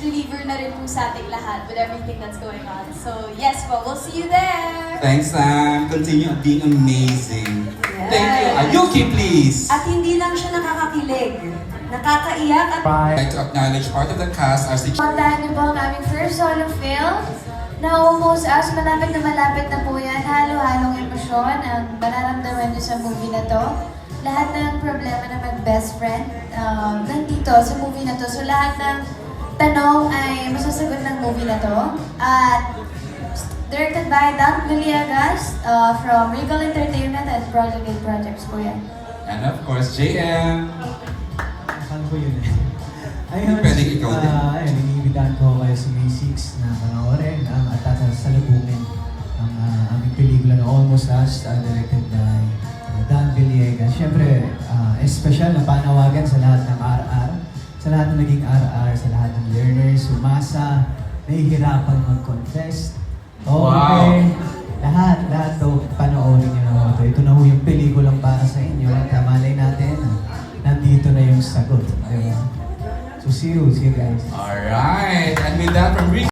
stress reliever na rin po sa ating lahat with everything that's going on. So yes po, we'll see you there! Thanks, Sam. Continue being amazing. Yes. Thank you. Yuki, please. At hindi lang siya nakakakilig, nakakaiyak at I'd like to acknowledge part of the cast as the Puntahan niyo po ang aming first solo film na almost as malapit na po yan. Halo-halong emosyon ang mararamdaman niyo sa movie na to. Lahat ng problema na mag-best friend nandito sa movie na to. So lahat ng tanong ay masasagot ng movie na to. At directed by Dan Villegas from Regal Entertainment at Project 8 Projects po yan. and of course, JM. Saan ko yun eh? Ayun, Pwedeng ikaw din. ayun, iniibitan ko kayo sa May 6 na panoorin at salubungin ang aming pelikula na Almost Us, directed by Dan Villegas. Siyempre, espesyal na panawagan sa lahat ng RR, sa lahat ng naging RR, sa lahat ng learners, umasa, nahihirapan mag-contest. Okay, lahat to panoorin nyo naman ito. Ito na ho yung pelikulang para sa inyo at malay natin, nandito na yung sagot. Diba? So see you guys. Alright. And with that, from Rick